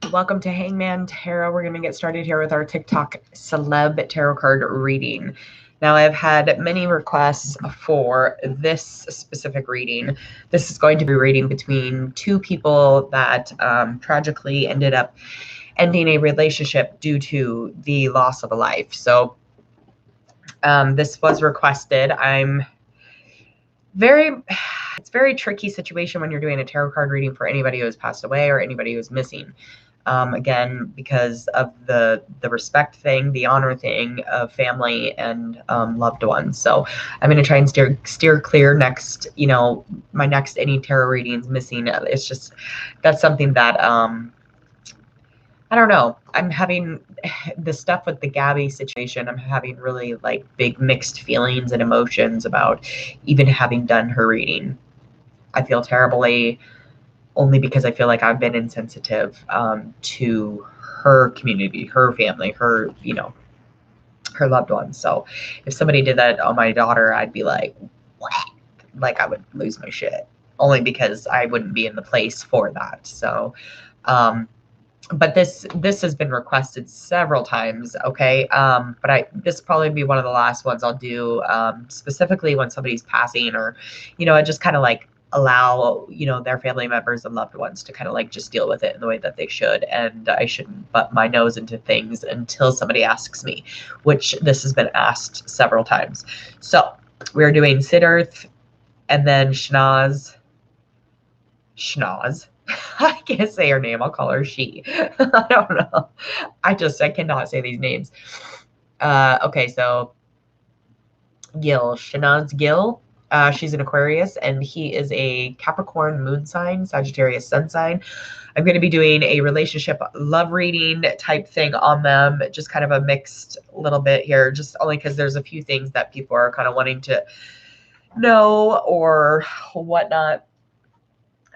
Welcome to Hangman Tarot. We're going to get started here with our TikTok celeb tarot card reading. Now, I've had many requests for this specific reading. This is going to be reading between two people that tragically ended up ending a relationship due to the loss of a life. So this was requested. It's a very tricky situation when you're doing a tarot card reading for anybody who has passed away or anybody who's missing. Again, because of the respect thing, the honor thing of family and loved ones. So I'm going to try and steer clear next, my next any tarot readings missing. It's just, that's something that, I don't know. I'm having the stuff with the Gabby situation. I'm having really like big mixed feelings and emotions about even having done her reading. I feel terribly only because I feel like I've been insensitive to her community, her family, her loved ones. So if somebody did that on my daughter, I'd be like, what? Like I would lose my shit only because I wouldn't be in the place for that. So, but this has been requested several times. Okay. But this will probably be one of the last ones I'll do, specifically when somebody's passing or, I just kind of like allow, their family members and loved ones to kind of like just deal with it in the way that they should. And I shouldn't butt my nose into things until somebody asks me, which this has been asked several times. So we're doing Sidharth and then Shehnaaz. I can't say her name. I'll call her she. I don't know. I cannot say these names. Okay, so Gill, Shehnaaz Gill. She's an Aquarius, and he is a Capricorn moon sign, Sagittarius sun sign. I'm going to be doing a relationship love reading type thing on them, just kind of a mixed little bit here, just only because there's a few things that people are kind of wanting to know or whatnot.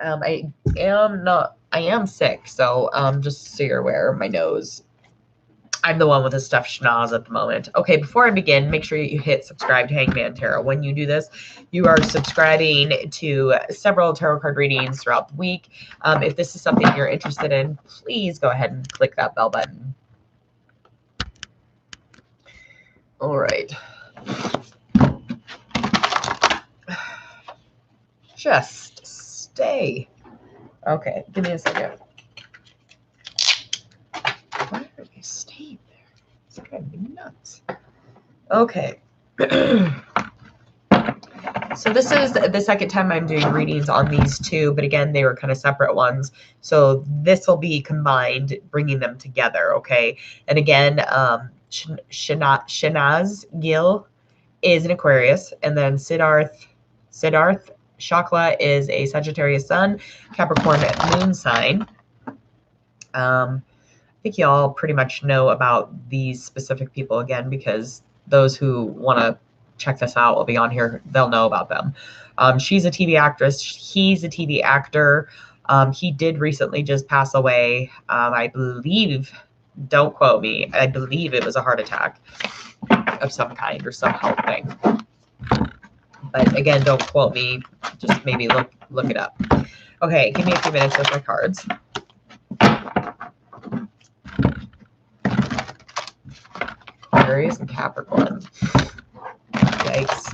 I am sick, so just so you're aware, my nose. I'm the one with the stuffed schnoz at the moment. Okay, before I begin, make sure you hit subscribe to Hangman Tarot. When you do this, you are subscribing to several tarot card readings throughout the week. If this is something you're interested in, please go ahead and click that bell button. All right. Just stay. Okay, give me a second. Why are you staying there? It's driving me nuts. Okay. So this is the second time I'm doing readings on these two, but again, they were kind of separate ones. So this will be combined, bringing them together, okay? And again, Shehnaaz Gill is an Aquarius, and then Sidharth Shukla is a Sagittarius sun, Capricorn moon sign. I think y'all pretty much know about these specific people again, because those who want to check this out will be on here. They'll know about them. She's a TV actress. He's a TV actor. He did recently just pass away. I believe, don't quote me, I believe it was a heart attack of some kind or some health thing. But again, don't quote me. Just maybe look it up. Okay, give me a few minutes with my cards. Aquarius and Capricorn. Yikes.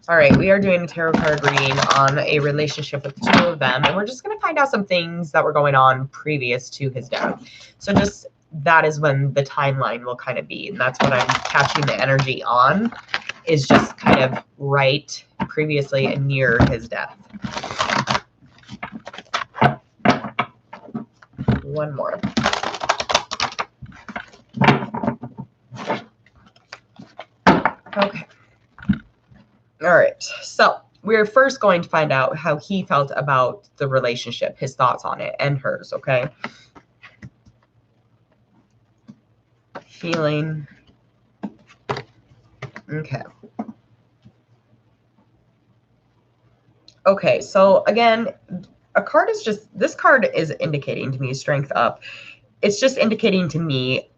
All right, we are doing a tarot card reading on a relationship with the two of them, and we're just going to find out some things that were going on previous to his death. So just that is when the timeline will kind of be, and that's what I'm catching the energy on, is just kind of right previously and near his death. One more. Okay. All right. So we're first going to find out how he felt about the relationship, his thoughts on it, and hers, okay? Feeling. Okay. Okay, so again, this card is indicating to me strength up. It's just indicating to me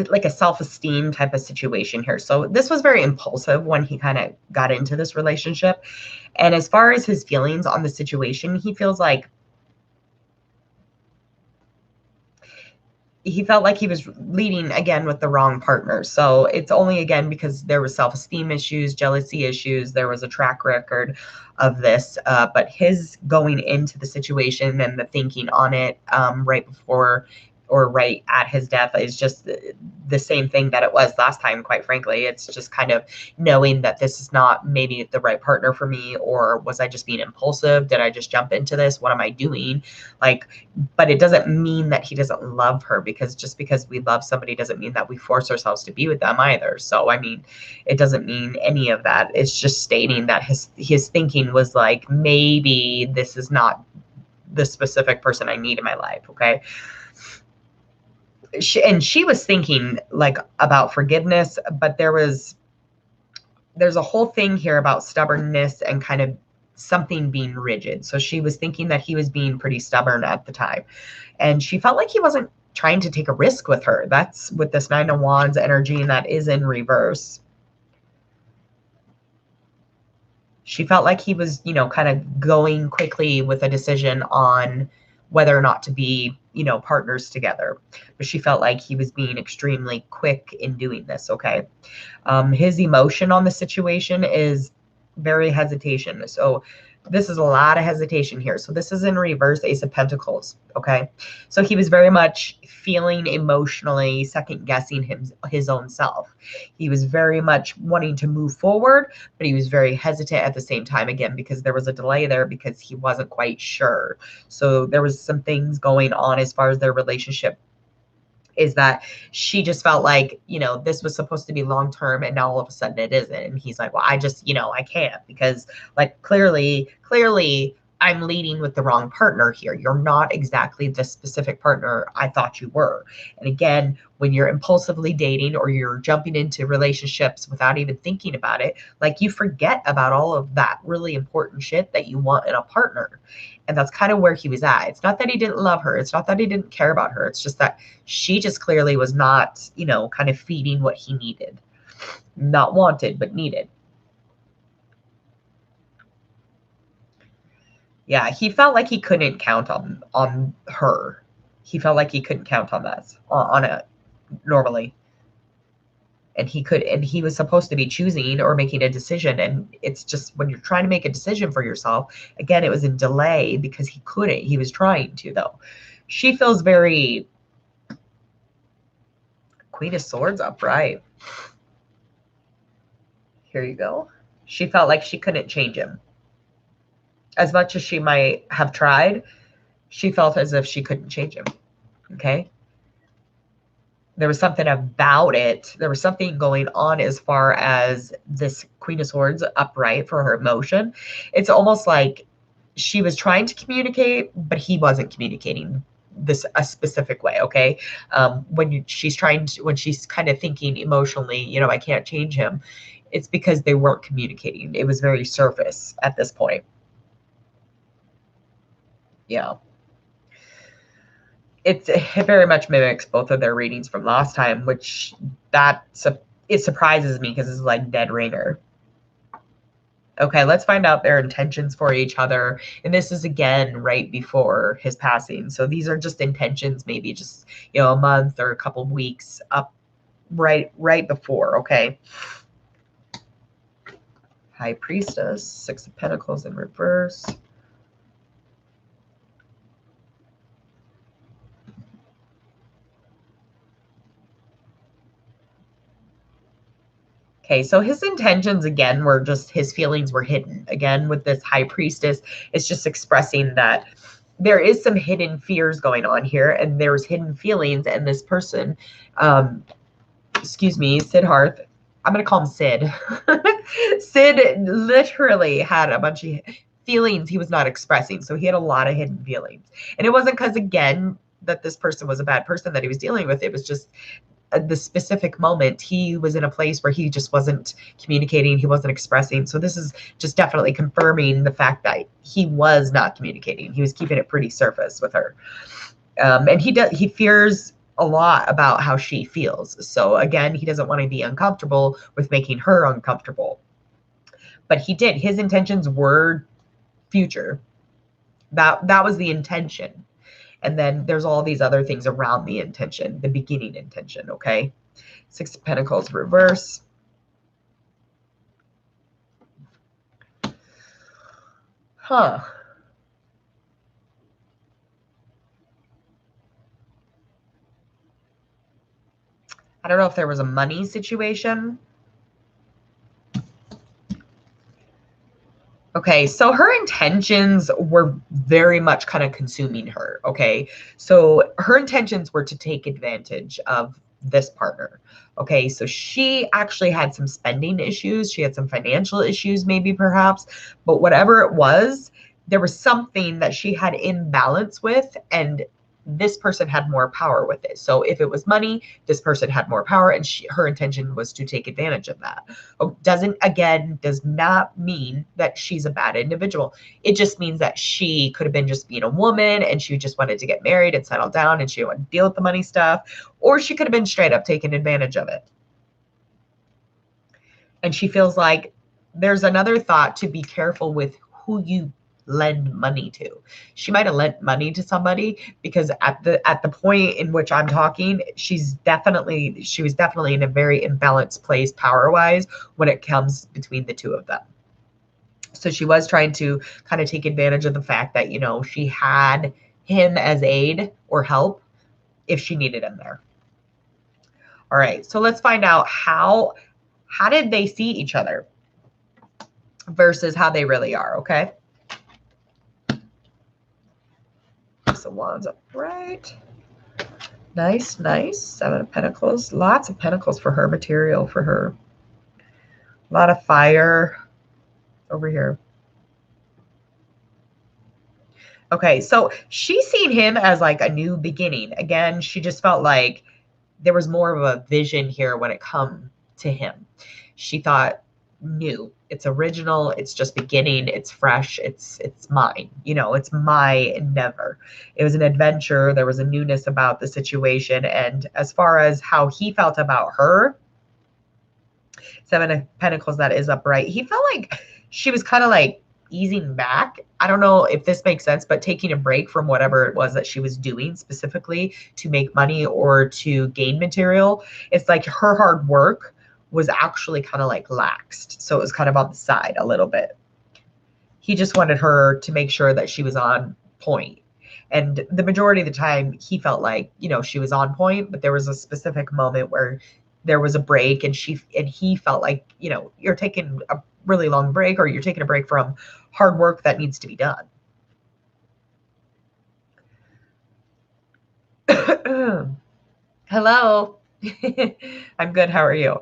like a self-esteem type of situation here. So this was very impulsive when he kind of got into this relationship. And as far as his feelings on the situation, he feels like he felt like he was leading again with the wrong partner. So it's only again because there was self-esteem issues, jealousy issues. There was a track record of this, but his going into the situation and the thinking on it right before or right at his death is just the same thing that it was last time, quite frankly. It's just kind of knowing that this is not maybe the right partner for me, or was I just being impulsive? Did I just jump into this? What am I doing? Like, but it doesn't mean that he doesn't love her, because just because we love somebody doesn't mean that we force ourselves to be with them either. So, I mean, it doesn't mean any of that. It's just stating that his thinking was like, maybe this is not the specific person I need in my life. Okay. She was thinking like about forgiveness, but there's a whole thing here about stubbornness and kind of something being rigid. So she was thinking that he was being pretty stubborn at the time. And she felt like he wasn't trying to take a risk with her. That's with this Nine of Wands energy, and that is in reverse. She felt like he was, kind of going quickly with a decision on whether or not to be, partners together. But she felt like he was being extremely quick in doing this, okay? His emotion on the situation is very hesitation. So this is a lot of hesitation here. So this is in reverse, Ace of Pentacles, okay? So he was very much feeling emotionally second guessing his own self. He was very much wanting to move forward, but he was very hesitant at the same time, again, because there was a delay there because he wasn't quite sure. So there was some things going on as far as their relationship, is that she just felt like, this was supposed to be long term, and now all of a sudden it isn't. And he's like, well, I just, I can't, because like clearly I'm leading with the wrong partner here. You're not exactly the specific partner I thought you were. And again, when you're impulsively dating or you're jumping into relationships without even thinking about it, like you forget about all of that really important shit that you want in a partner. And that's kind of where he was at. It's not that he didn't love her. It's not that he didn't care about her. It's just that she just clearly was not, kind of feeding what he needed. Not wanted, but needed. Yeah, he felt like he couldn't count on her. He felt like he couldn't count on that, on it normally. And he was supposed to be choosing or making a decision. And it's just when you're trying to make a decision for yourself, again, it was in delay because he couldn't. He was trying to, though. She feels very Queen of Swords upright. Here you go. She felt like she couldn't change him. As much as she might have tried, she felt as if she couldn't change him. Okay. There was something about it. There was something going on as far as this Queen of Swords upright for her emotion. It's almost like she was trying to communicate, but he wasn't communicating this a specific way. Okay. When she's kind of thinking emotionally, I can't change him. It's because they weren't communicating. It was very surface at this point. Yeah. It very much mimics both of their readings from last time, which it surprises me because it's like dead ringer. Okay, let's find out their intentions for each other. And this is again right before his passing. So these are just intentions, maybe just, a month or a couple of weeks up right before, okay? High Priestess, Six of Pentacles in reverse. Okay, so his intentions, again, were just his feelings were hidden. Again, with this High Priestess, it's just expressing that there is some hidden fears going on here, and there's hidden feelings, and this person, Sidharth, I'm going to call him Sid. Sid literally had a bunch of feelings he was not expressing, so he had a lot of hidden feelings. And it wasn't because, again, that this person was a bad person that he was dealing with. It was just the specific moment he was in a place where he just wasn't communicating, he wasn't expressing. So this is just definitely confirming the fact that he was not communicating. He was keeping it pretty surface with her. And he fears a lot about how she feels. So again, he doesn't want to be uncomfortable with making her uncomfortable. But his intentions were future. That was the intention. And then there's all these other things around the intention, the beginning intention, okay? Six of Pentacles reverse. Huh. I don't know if there was a money situation. Okay, so her intentions were very much kind of consuming her, okay? So her intentions were to take advantage of this partner, okay? So she actually had some spending issues. She had some financial issues, maybe perhaps, but whatever it was, there was something that she had imbalance with, and this person had more power with it. So if it was money, this person had more power, and her intention was to take advantage of that. Does not mean that she's a bad individual. It just means that she could have been just being a woman and she just wanted to get married and settle down and she didn't want to deal with the money stuff, or she could have been straight up taking advantage of it. And she feels like there's another thought to be careful with who you lend money to. She might have lent money to somebody because at the point in which I'm talking, she was definitely in a very imbalanced place power-wise when it comes between the two of them. So she was trying to kind of take advantage of the fact that, she had him as aid or help if she needed him there. All right, so let's find out how did they see each other versus how they really are, okay? So Wands upright. Nice, nice. Seven of Pentacles. Lots of Pentacles for her, material for her. A lot of fire over here. Okay, so she's seen him as like a new beginning. Again, she just felt like there was more of a vision here when it come to him. She thought new, it's original, it's just beginning, it's fresh, it's mine, it's my endeavor. It was an adventure. There was a newness about the situation. And as far as how he felt about her, Seven of Pentacles, that is upright, he felt like she was kind of like easing back. I don't know if this makes sense, but taking a break from whatever it was that she was doing specifically to make money or to gain material. It's like her hard work was actually kind of like laxed. So it was kind of on the side a little bit. He just wanted her to make sure that she was on point. And the majority of the time he felt like, she was on point, but there was a specific moment where there was a break and he felt like, you're taking a really long break, or you're taking a break from hard work that needs to be done. Hello. I'm good. How are you?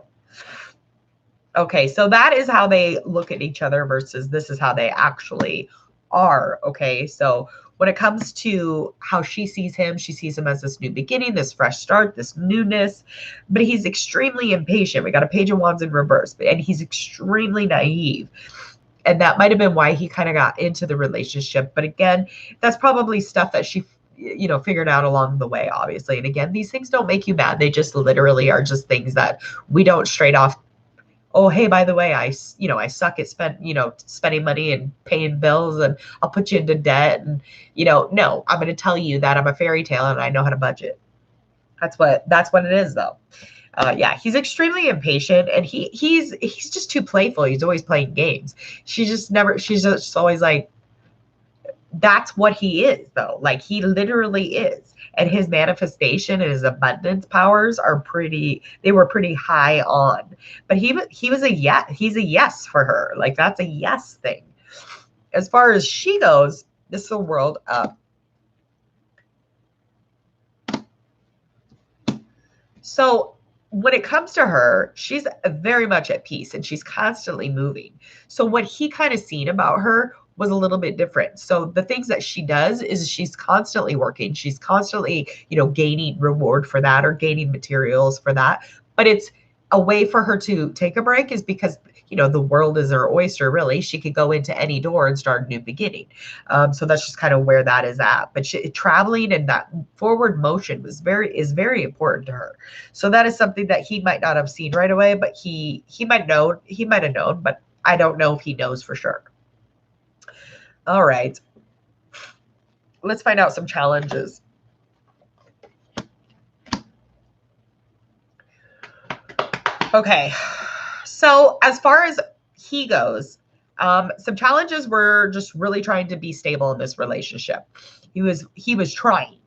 Okay, so that is how they look at each other versus this is how they actually are. Okay, so when it comes to how she sees him as this new beginning, this fresh start, this newness, but he's extremely impatient. We got a Page of Wands in reverse, and he's extremely naive. And that might have been why he kind of got into the relationship. But again, that's probably stuff that she figured out along the way, obviously. And again, these things don't make you mad. They just literally are just things that we don't straight off, oh, hey, by the way, I suck at spending money and paying bills, and I'll put you into debt. And, no, I'm going to tell you that I'm a fairy tale and I know how to budget. That's what it is, though. Yeah, he's extremely impatient, and he's just too playful. He's always playing games. She's just always like, that's what he is, though. Like, he literally is. And his manifestation and his abundance powers they were pretty high on. But he was a yes. He's a yes for her. Like, that's a yes thing. As far as she goes, this is the world up. So when it comes to her, she's very much at peace and she's constantly moving. So what he kind of seen about her was a little bit different. So the things that she does is she's constantly working. She's constantly, gaining reward for that or gaining materials for that. But it's a way for her to take a break is because, the world is her oyster, really. She could go into any door and start a new beginning. So that's just kind of where that is at. But traveling and that forward motion is very important to her. So that is something that he might not have seen right away, but he might have known, but I don't know if he knows for sure. All right. Let's find out some challenges. Okay. So as far as he goes, some challenges were just really trying to be stable in this relationship. He was trying.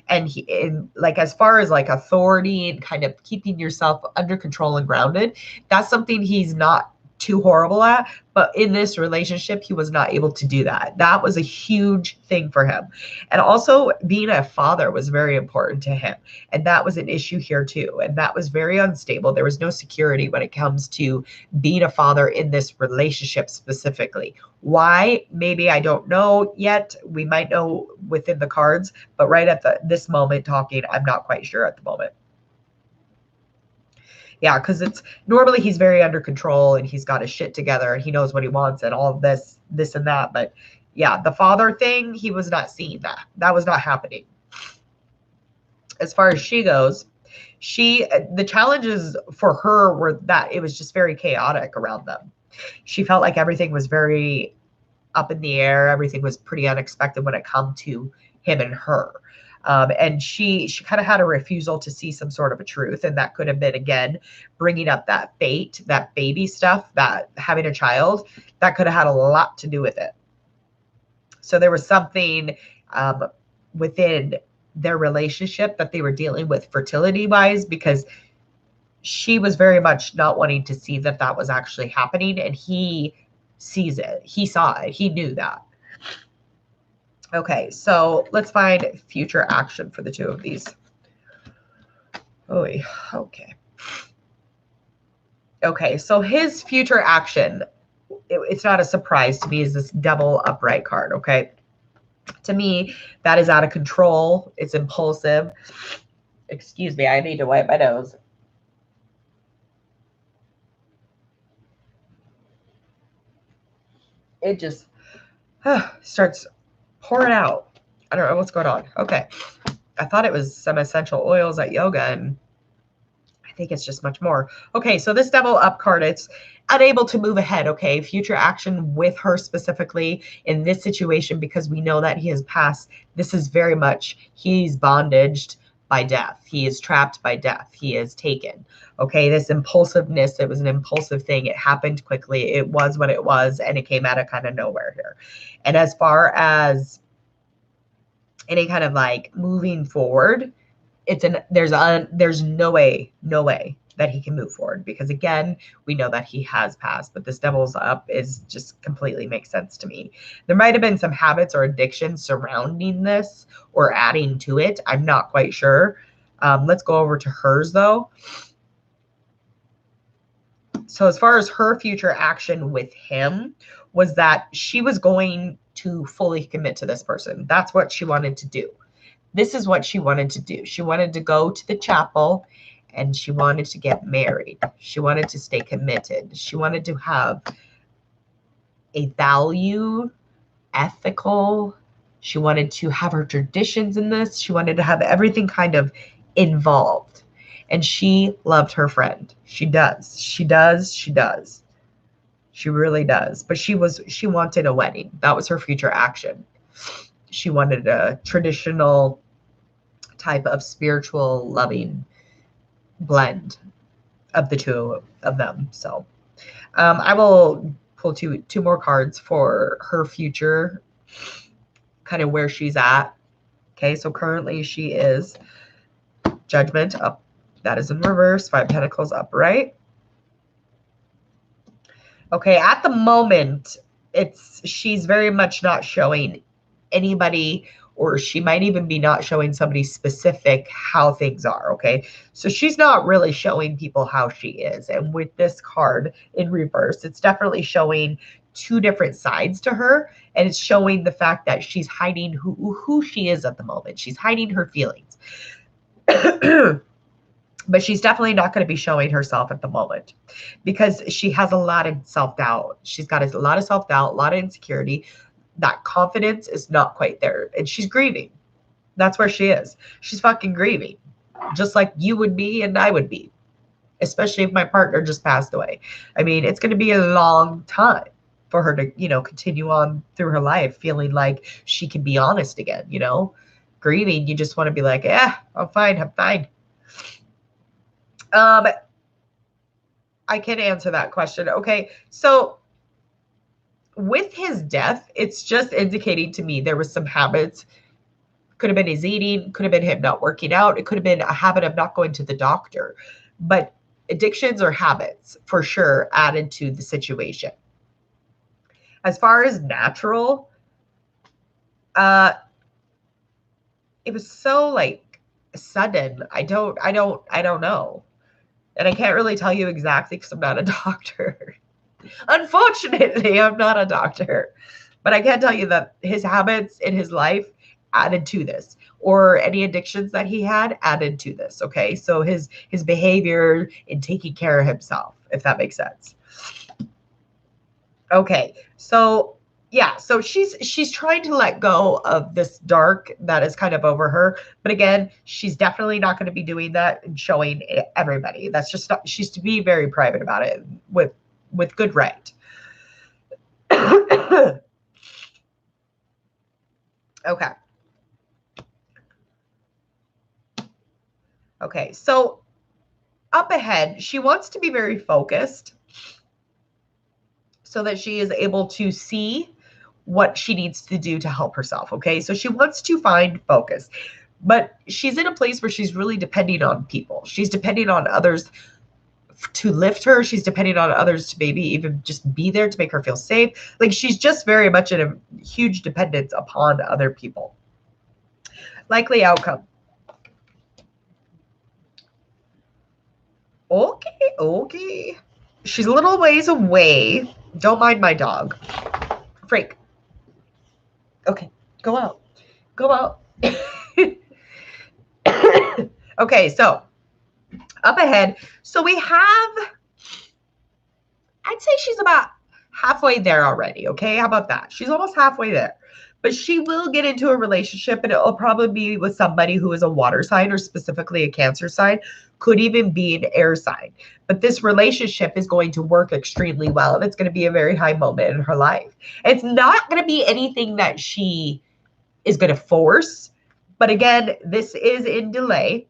And like as far as like authority and kind of keeping yourself under control and grounded, that's something he's not too horrible at. But in this relationship, he was not able to do that. That was a huge thing for him. And also being a father was very important to him. And that was an issue here too. And that was very unstable. There was no security when it comes to being a father in this relationship specifically. Why? Maybe I don't know yet. We might know within the cards, but right at this moment talking, I'm not quite sure at the moment. Yeah, because it's normally he's very under control and he's got his shit together and he knows what he wants and all of this and that. But yeah, the father thing, he was not seeing that. That was not happening. As far as she goes, the challenges for her were that it was just very chaotic around them. She felt like everything was very up in the air. Everything was pretty unexpected when it come to him and her. And she kind of had a refusal to see some sort of a truth. And that could have been, again, bringing up that fate, that baby stuff, that having a child, that could have had a lot to do with it. So there was something within their relationship that they were dealing with fertility wise, because she was very much not wanting to see that that was actually happening. And he sees it. He saw it. He knew that. Okay, so let's find future action for the two of these. Oh, okay. Okay, so his future action, it's not a surprise to me, is this Devil upright card, okay? To me, that is out of control. It's impulsive. Excuse me, I need to wipe my nose. It just starts pouring out. I don't know what's going on. Okay. I thought it was some essential oils at yoga, and I think it's just much more. Okay, so this Devil up card, it's unable to move ahead. Okay, future action with her specifically in this situation, because we know that he has passed. This is very much, he's bondaged by death. He is trapped by death. He is taken. Okay, this impulsiveness, it was an impulsive thing. It happened quickly. It was what it was, and it came out of kind of nowhere here. And as far as any kind of like moving forward, there's no way that he can move forward, because again, we know that he has passed. But this Devil's up is just completely makes sense to me. There might have been some habits or addictions surrounding this or adding to it. I'm not quite sure. Let's go over to hers though. So as far as her future action with him, was that she was going to fully commit to this person. That's what she wanted to do. This is what she wanted to do. She wanted to go to the chapel and she wanted to get married. She wanted to stay committed. She wanted to have a value, ethical. She wanted to have her traditions in this. She wanted to have everything kind of involved. And she loved her friend. She does. She does. She does. She really does. But she wanted a wedding. That was her future action. She wanted a traditional type of spiritual loving blend of the two of them. So I will pull two more cards for her future, kind of where she's at. Okay, so currently she is Judgment up. That is in reverse. 5 Pentacles upright. Okay, at the moment, she's very much not showing anybody, or she might even be not showing somebody specific how things are, okay? So she's not really showing people how she is. And with this card in reverse, it's definitely showing two different sides to her. And it's showing the fact that she's hiding who she is at the moment. She's hiding her feelings. But she's definitely not going to be showing herself at the moment, because she has a lot of self-doubt. She's got a lot of self-doubt, a lot of insecurity. That confidence is not quite there. And she's grieving. That's where she is. She's fucking grieving. Just like you would be and I would be. Especially if my partner just passed away. I mean, it's going to be a long time for her to, continue on through her life feeling like she can be honest again, Grieving, you just want to be like, I'm fine, I'm fine. I can answer that question. Okay. So with his death, it's just indicating to me there was some habits. Could have been his eating, could have been him not working out. It could have been a habit of not going to the doctor. But addictions or habits for sure added to the situation. As far as natural, it was so like sudden. I don't know. And I can't really tell you exactly because I'm not a doctor. Unfortunately, I'm not a doctor. But I can tell you that his habits in his life added to this, or any addictions that he had added to this. Okay. So his behavior in taking care of himself, if that makes sense. Okay. So yeah, so she's trying to let go of this dark that is kind of over her. But again, she's definitely not going to be doing that and showing everybody. That's just not, she's to be very private about it with good right. Okay. Okay. So up ahead, she wants to be very focused so that she is able to see what she needs to do to help herself. Okay. So she wants to find focus, but she's in a place where she's really depending on people. She's depending on others to lift her. She's depending on others to maybe even just be there to make her feel safe. Like she's just very much in a huge dependence upon other people. Likely outcome. Okay, okay. She's a little ways away. Don't mind my dog. Frank. Okay, go out. Go out. Okay, so up ahead. So we have, I'd say she's about halfway there already. Okay, how about that? She's almost halfway there. But she will get into a relationship, and it'll probably be with somebody who is a water sign, or specifically a Cancer sign, could even be an air sign. But this relationship is going to work extremely well, and it's going to be a very high moment in her life. It's not going to be anything that she is going to force. But again, this is in delay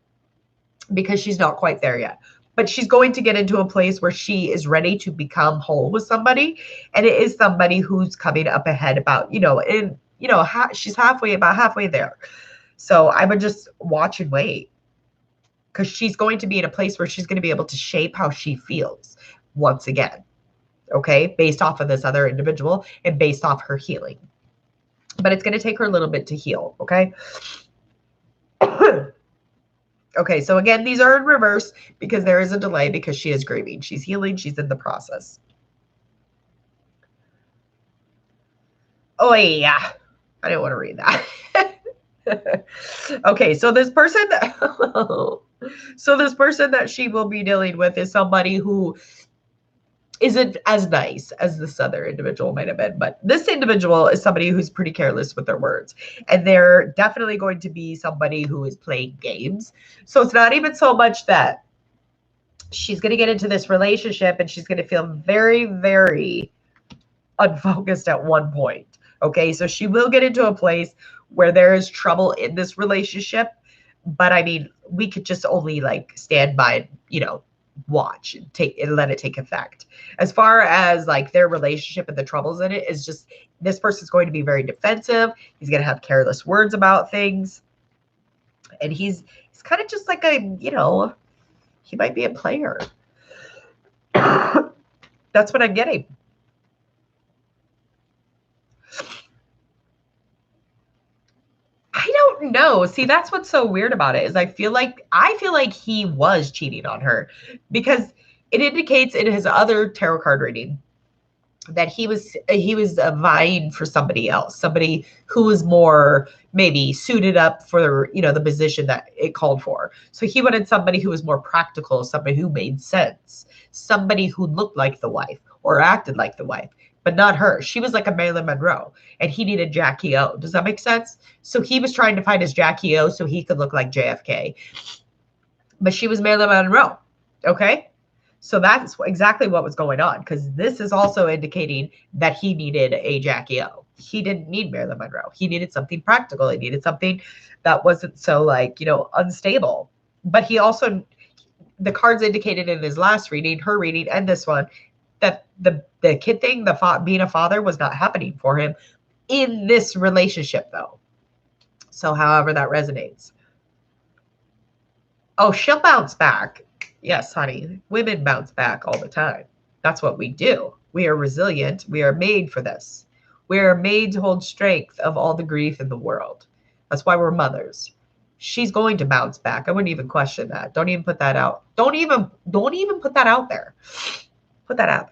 because she's not quite there yet. But she's going to get into a place where she is ready to become whole with somebody. And it is somebody who's coming up ahead about, she's about halfway there. So I would just watch and wait, because she's going to be in a place where she's going to be able to shape how she feels once again. Okay. Based off of this other individual and based off her healing. But it's going to take her a little bit to heal. Okay. Okay, so again, these are in reverse because there is a delay because she is grieving. She's healing. She's in the process. Oh, yeah. I didn't want to read that. Okay, so this person that she will be dealing with is somebody who isn't as nice as this other individual might have been. But this individual is somebody who's pretty careless with their words. And they're definitely going to be somebody who is playing games. So it's not even so much that she's going to get into this relationship and she's going to feel very, very unfocused at one point. Okay, so she will get into a place where there is trouble in this relationship. But I mean, we could just only like stand by, watch and let it take effect. As far as like their relationship and the troubles in it, is just this person's going to be very defensive. He's going to have careless words about things, and he's kind of just like he might be a player. That's what I'm getting. I don't know. See, that's what's so weird about it is I feel like he was cheating on her, because it indicates in his other tarot card reading that he was vying for somebody else, somebody who was more maybe suited up for the position that it called for. So he wanted somebody who was more practical, somebody who made sense, somebody who looked like the wife or acted like the wife, but not her. She was like a Marilyn Monroe, and he needed Jackie O. Does that make sense? So he was trying to find his Jackie O so he could look like JFK, but she was Marilyn Monroe. Okay. So that's exactly what was going on, because this is also indicating that he needed a Jackie O. He didn't need Marilyn Monroe. He needed something practical. He needed something that wasn't so unstable. But he also, the cards indicated in his last reading, her reading, and this one, that the kid thing, being a father was not happening for him in this relationship, though. So however that resonates. Oh, she'll bounce back. Yes, honey. Women bounce back all the time. That's what we do. We are resilient. We are made for this. We are made to hold strength of all the grief in the world. That's why we're mothers. She's going to bounce back. I wouldn't even question that. Don't even put that out. Don't even put that out there. Put that out.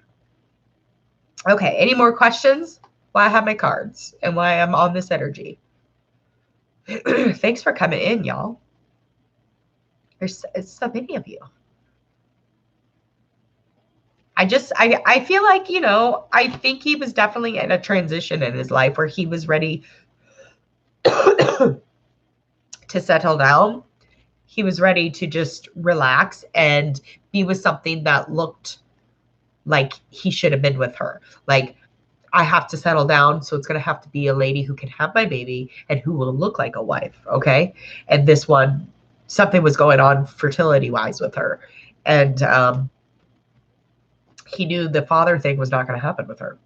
Okay, any more questions? Why I have my cards and why I'm on this energy. Thanks for coming in, y'all. There's so many of you. I feel like, I think he was definitely in a transition in his life where he was ready to settle down. He was ready to just relax and be with something that looked like he should have been with her. Like, I have to settle down, so it's going to have to be a lady who can have my baby and who will look like a wife, okay? And this one, something was going on fertility-wise with her. And he knew the father thing was not going to happen with her.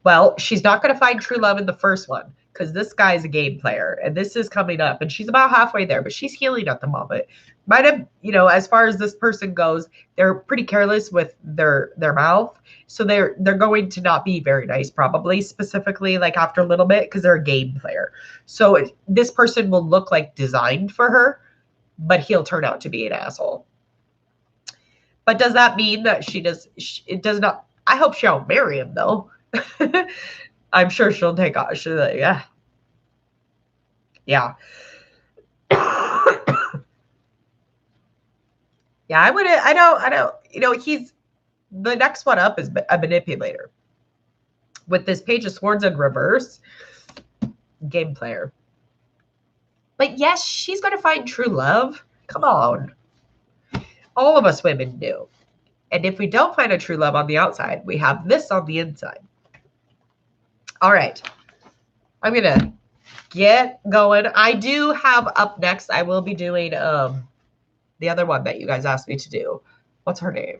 Well, she's not going to find true love in the first one because this guy's a game player, and this is coming up, and she's about halfway there, but she's healing at the moment. Might have, as far as this person goes, they're pretty careless with their mouth, so they're going to not be very nice, probably, specifically like after a little bit, because they're a game player. So this person will look like designed for her, but he'll turn out to be an asshole. But does that mean that it does not? I hope she don't marry him, though. I'm sure she'll take off. She'll like, yeah. Yeah. Yeah, I don't, he's, the next one up is a manipulator. With this Page of Swords in reverse, game player. But yes, she's going to find true love. Come on. All of us women do. And if we don't find a true love on the outside, we have this on the inside. All right. I'm going to get going. I do have up next, I will be doing the other one that you guys asked me to do. What's her name?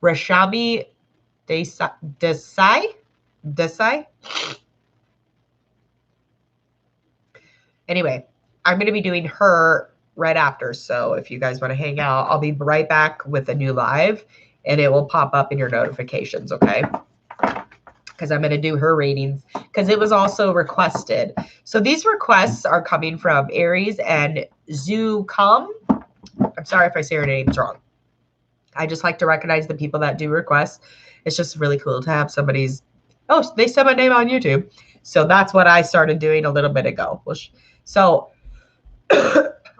Rashami Desai? Anyway, I'm going to be doing her right after. So if you guys want to hang out, I'll be right back with a new live and it will pop up in your notifications, okay? Because I'm going to do her readings because it was also requested. So these requests are coming from Aries and Zucom. I'm sorry if I say her names wrong. I just like to recognize the people that do requests. It's just really cool to have somebody's, oh, they said my name on YouTube. So that's what I started doing a little bit ago. So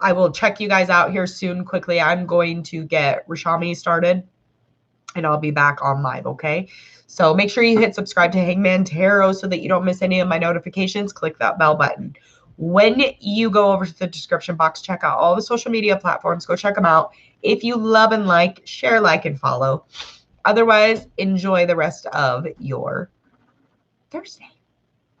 I will check you guys out here soon. Quickly, I'm going to get Rashami started and I'll be back on live, okay? So make sure you hit subscribe to Hangman Tarot so that you don't miss any of my notifications. Click that bell button. When you go over to the description box, check out all the social media platforms. Go check them out. If you love and like, share, like, and follow. Otherwise, enjoy the rest of your Thursday.